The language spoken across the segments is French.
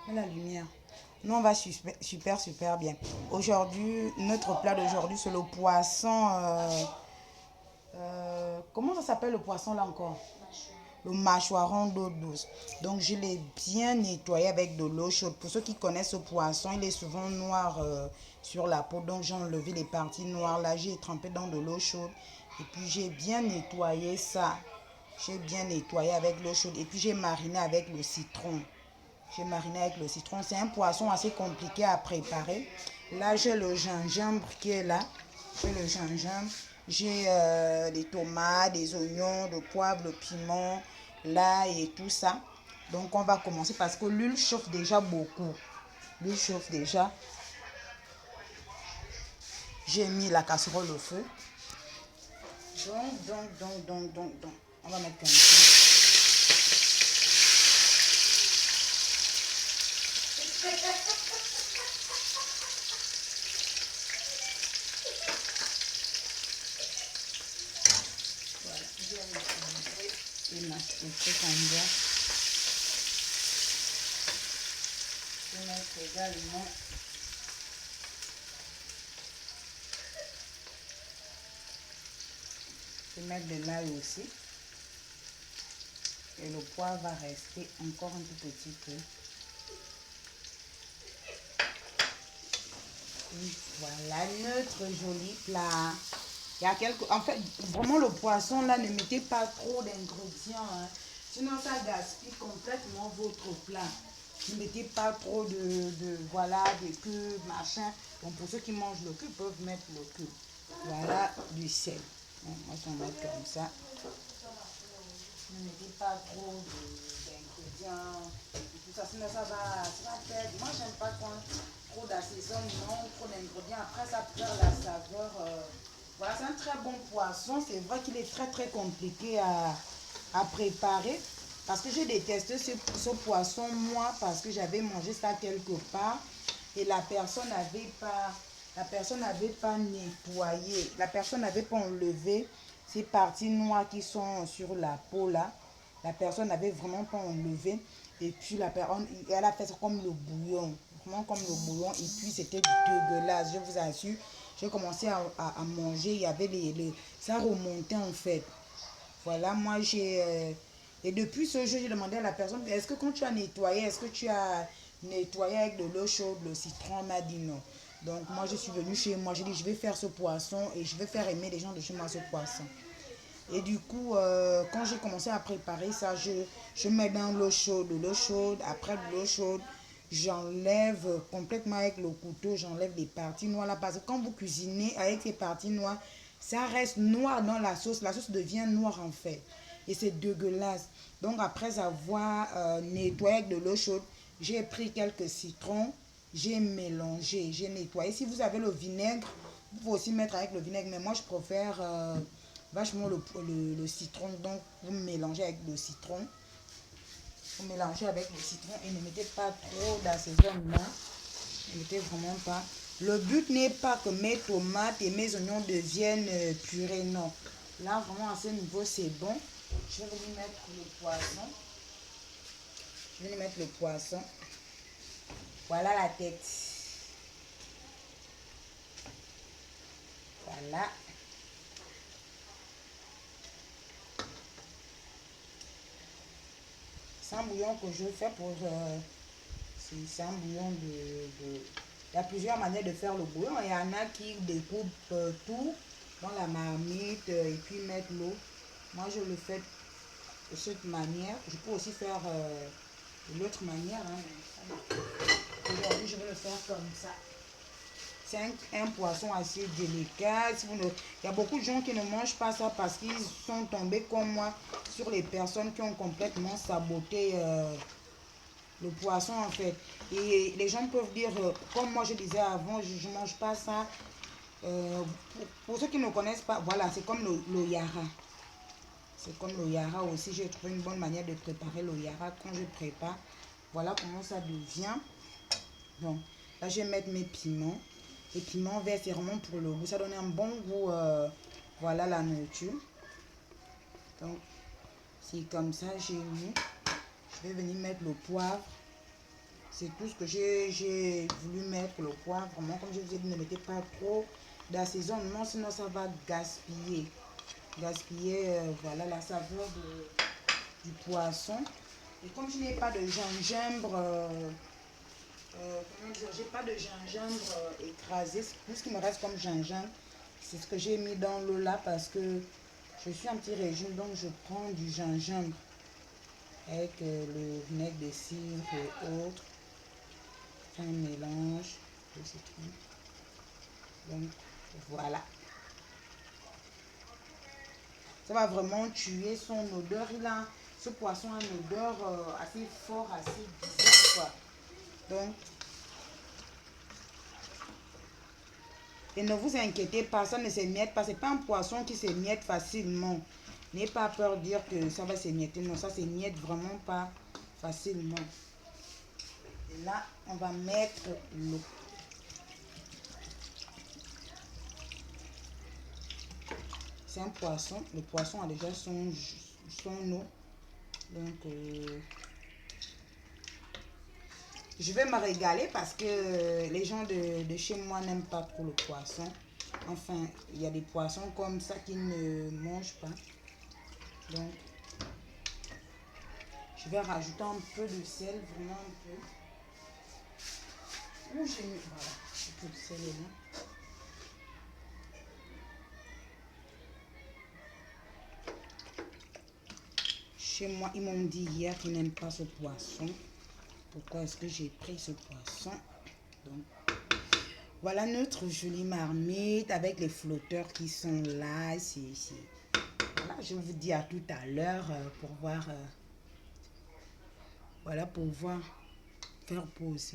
Mets la lumière. Nous, on va super bien. Aujourd'hui, notre plat d'aujourd'hui, c'est le poisson. Comment ça s'appelle le poisson là encore? Le mâchoiron d'eau douce. Donc, je l'ai bien nettoyé avec de l'eau chaude. Pour ceux qui connaissent ce poisson, il est souvent noir sur la peau. Donc, j'ai enlevé les parties noires. Là, j'ai trempé dans de l'eau chaude. Et puis, j'ai bien nettoyé ça. J'ai bien nettoyé avec l'eau chaude. Et puis, j'ai mariné avec le citron. J'ai mariné avec le citron. C'est un poisson assez compliqué à préparer. Là, j'ai le gingembre qui est là. J'ai le gingembre. J'ai des tomates, des oignons, le poivre, le piment, l'ail et tout ça. Donc, on va commencer parce que l'huile chauffe déjà beaucoup. L'huile chauffe déjà. J'ai mis la casserole au feu. Donc. On va mettre comme ça. Voilà. Je vais mettre et masser le truc en bas. Je vais mettre également je vais mettre de l'ail aussi. Et le poivre va rester encore un tout petit peu. Et voilà notre joli plat. Il y a quelques... En fait, vraiment le poisson là, ne mettez pas trop d'ingrédients. Hein. Sinon, ça gaspille complètement votre plat. Ne mettez pas trop voilà, de queue, machin. Donc pour ceux qui mangent le queue, peuvent mettre le queue. Voilà du sel. Bon, moi, je vais mettre comme ça. Ne mettez pas trop d'ingrédients tout ça, sinon ça va perdre. Moi, j'aime pas trop d'assaisonnement, trop d'ingrédients. Après, ça perd la saveur. Voilà, c'est un très bon poisson. C'est vrai qu'il est très compliqué à préparer. Parce que j'ai détesté ce poisson, moi, parce que j'avais mangé ça quelque part. Et la personne n'avait pas nettoyé. La personne n'avait pas enlevé ces parties noires qui sont sur la peau là. La personne n'avait vraiment pas enlevé. Et puis la personne, elle a fait ça comme le bouillon. Vraiment comme le bouillon. Et puis c'était dégueulasse, je vous assure. J'ai commencé à manger. Il y avait ça remontait en fait. Voilà, moi j'ai... et depuis ce jour, j'ai demandé à la personne, est-ce que quand tu as nettoyé, est-ce que tu as nettoyé avec de l'eau chaude, le citron? Elle m'a dit non. Donc moi, je suis venue chez moi, j'ai dit, je vais faire ce poisson et je vais faire aimer les gens de chez moi ce poisson. Et du coup, quand j'ai commencé à préparer ça, je mets dans l'eau chaude, de l'eau chaude. Après de l'eau chaude, j'enlève complètement avec le couteau, j'enlève les parties noires là. Parce que quand vous cuisinez avec ces parties noires, ça reste noir dans la sauce. La sauce devient noire en fait. Et c'est dégueulasse. Donc après avoir nettoyé avec de l'eau chaude, j'ai pris quelques citrons, j'ai mélangé, j'ai nettoyé. Si vous avez le vinaigre, vous pouvez aussi mettre avec le vinaigre. Mais moi, je préfère vachement le citron. Donc, vous mélangez avec le citron. Vous mélangez avec le citron et ne mettez pas trop d'assaisonnement. Ne mettez vraiment pas. Le but n'est pas que mes tomates et mes oignons deviennent purées, non. Là, vraiment, à ce niveau, c'est bon. Je vais venir mettre le poisson. Je vais venir mettre le poisson. Voilà la tête. Voilà. C'est un bouillon que je fais pour... c'est un bouillon Il y a plusieurs manières de faire le bouillon. Il y en a qui découpent tout dans la marmite et puis mettent l'eau. Moi, je le fais de cette manière. Je peux aussi faire de l'autre manière. Hein. Aujourd'hui, je vais le faire comme ça. C'est un poisson assez délicat. Si vous ne... Il y a beaucoup de gens qui ne mangent pas ça parce qu'ils sont tombés comme moi sur les personnes qui ont complètement saboté le poisson en fait. Et les gens peuvent dire, comme moi je disais avant, je ne mange pas ça. Pour ceux qui ne connaissent pas, voilà, c'est comme le yara. C'est comme le yara aussi. J'ai trouvé une bonne manière de préparer le yara quand je prépare. Voilà comment ça devient. Donc, là, je vais mettre mes piments. Les piments verts, c'est vraiment pour le goût. Ça donne un bon goût, voilà la nourriture. Donc, c'est comme ça, j'ai mis. Je vais venir mettre le poivre. C'est tout ce que j'ai voulu mettre, le poivre. Vraiment, comme je vous ai dit, ne mettez pas trop d'assaisonnement, sinon ça va gaspiller. Voilà, la saveur du poisson. Et comme je n'ai pas de gingembre, comment dire, j'ai pas de gingembre écrasé. Tout ce qui me reste comme gingembre, c'est ce que j'ai mis dans l'eau là parce que je suis un petit régime, donc je prends du gingembre avec le vinaigre de cidre et autres. Un mélange de citron. Donc voilà. Ça va vraiment tuer son odeur. Ce poisson a une odeur assez fort, assez bizarre, quoi. Donc, et ne vous inquiétez pas, ça ne s'émiette pas. C'est pas un poisson qui s'émiette facilement. N'ayez pas peur de dire que ça va s'émietter. Non, ça s'émiette vraiment pas facilement. Et là, on va mettre l'eau. C'est un poisson. Le poisson a déjà son eau. Donc, je vais me régaler parce que les gens de chez moi n'aiment pas trop le poisson. Enfin, il y a des poissons comme ça qui ne mangent pas. Donc, je vais rajouter un peu de sel, vraiment un peu. Où j'ai mis, voilà, un peu de sel là. Chez moi, ils m'ont dit hier qu'ils n'aiment pas ce poisson. Pourquoi est-ce que j'ai pris ce poisson? Donc, voilà notre jolie marmite avec les flotteurs qui sont là. Voilà, je vous dis à tout à l'heure pour voir. Voilà, pour voir. Faire pause.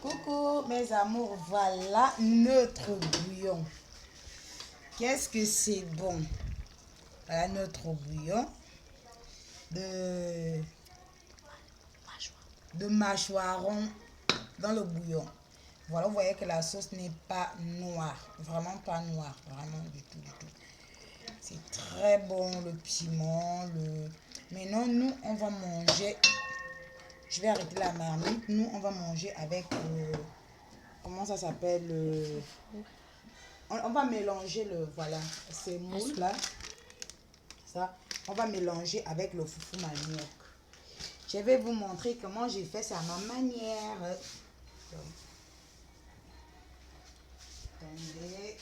Coucou mes amours, voilà notre bouillon. Qu'est-ce que c'est bon? Voilà notre bouillon de mâchoiron dans le bouillon. Voilà, vous voyez que la sauce n'est pas noire, vraiment pas noire, vraiment du tout, du tout. C'est très bon le piment. Maintenant, nous, on va manger. Je vais arrêter la marmite. Nous, on va manger avec, comment ça s'appelle, on va mélanger voilà, ces moules là. Ça, on va mélanger avec le foufou manioc. Je vais vous montrer comment j'ai fait ça à ma manière. Attendez.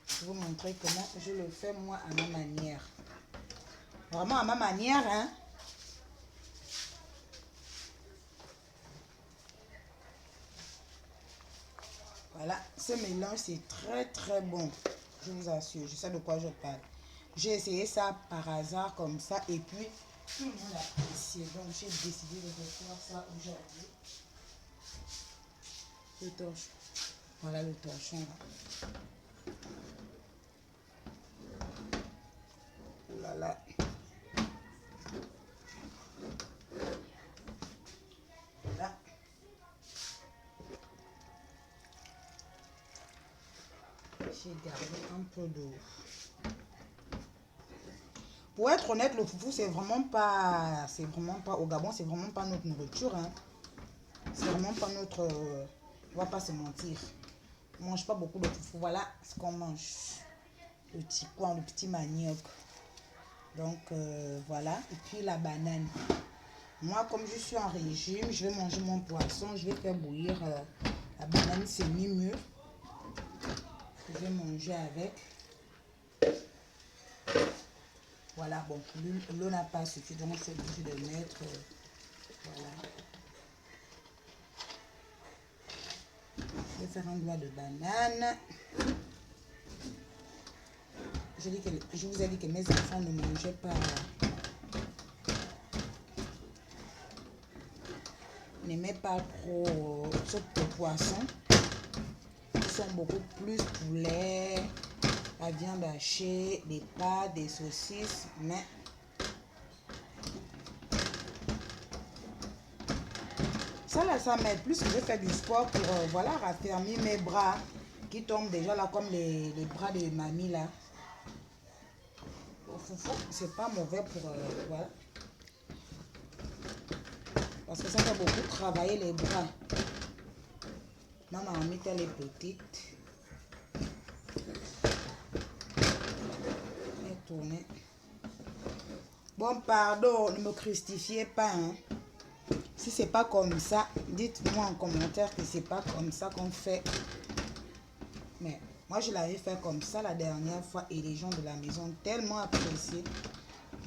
Je vais vous montrer comment je le fais moi à ma manière. Vraiment à ma manière, hein. Voilà, ce mélange c'est très très bon. Je vous assure, je sais de quoi je parle. J'ai essayé ça par hasard comme ça et puis tout le monde a apprécié. Donc j'ai décidé de faire ça aujourd'hui. Le torchon. Voilà le torchon là. Oh là là. Voilà. J'ai gardé un peu d'eau. Pour être honnête, le foufou, c'est vraiment pas au Gabon, c'est vraiment pas notre nourriture. Hein. C'est vraiment pas notre. On va pas se mentir. On mange pas beaucoup de foufou. Voilà ce qu'on mange. Le petit coin, le petit manioc. Donc voilà. Et puis la banane. Moi, comme je suis en régime, je vais manger mon poisson. Je vais faire bouillir la banane semi-mûre. Je vais manger avec. Voilà, bon, l'eau n'a pas suffi, donc je suis obligée de mettre, voilà. Je vais faire un doigt de banane. Je vous ai dit que mes enfants ne mangeaient pas, n'aimaient pas trop ce poisson. Ils sont beaucoup plus poulet, la viande hachée, des pâtes, des saucisses, mais ça là, ça m'aide plus que je fais du sport pour voilà, raffermir mes bras qui tombent déjà là comme les bras de mamie là. Pour foufou, c'est pas mauvais pour... voilà. Parce que ça fait beaucoup travailler les bras. Ma marmite, elle est petite. Elle est tournée. Bon, pardon, ne me crucifiez pas. Hein. Si c'est pas comme ça, dites-moi en commentaire que c'est pas comme ça qu'on fait. Mais moi, je l'avais fait comme ça la dernière fois et les gens de la maison ont tellement apprécié.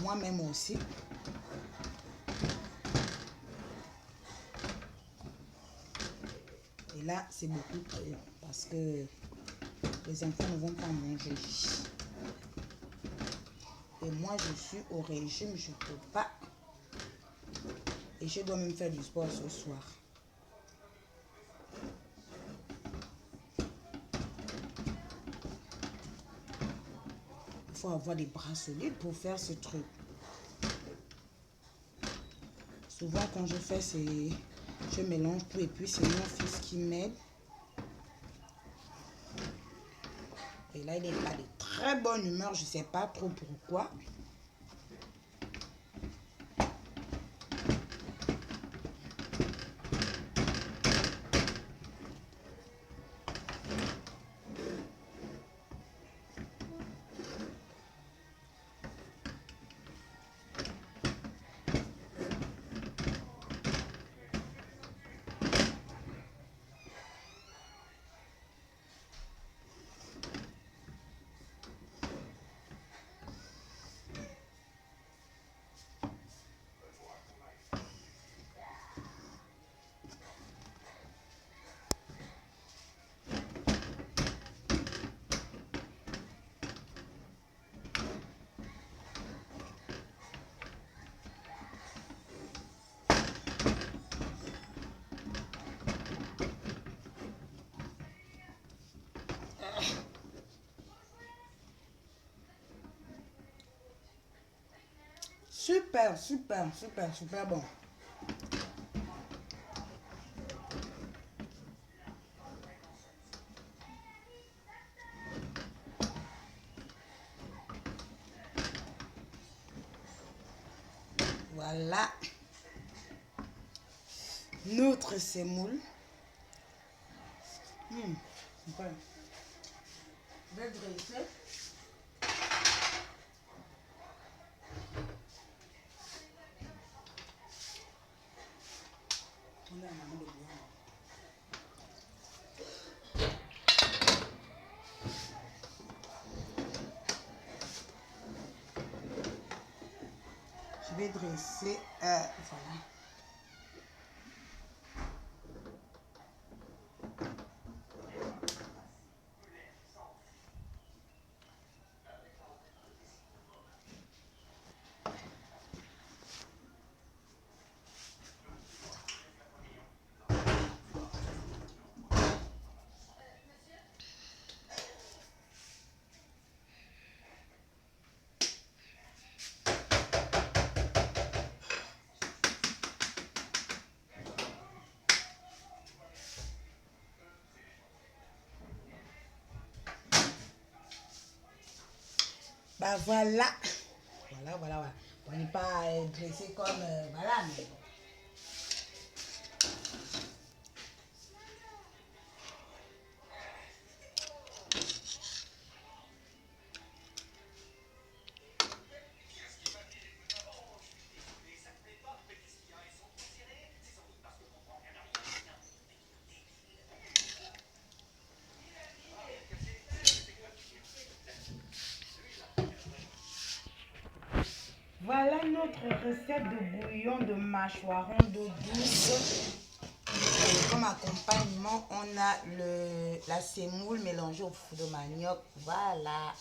Moi-même aussi. Et là, c'est beaucoup trop parce que les enfants ne vont pas manger. Et moi, je suis au régime, je ne peux pas. Et je dois même faire du sport ce soir. Il faut avoir des bras solides pour faire ce truc. Souvent, quand je fais, je mélange tout et puis c'est mon fils qui m'aide. Et là, il est pas de très bonne humeur, je ne sais pas trop pourquoi. Super, super, super, super bon. Voilà. Notre semoule. Super. Je vais dresser. On a un maman de bois. Je vais dresser. Voilà. Bah voilà. Voilà. On n'est pas dressé comme... voilà, mais bon. Voilà notre recette de bouillon de mâchoiron d'eau douce. Et comme accompagnement, on a la semoule mélangée au fou de manioc. Voilà.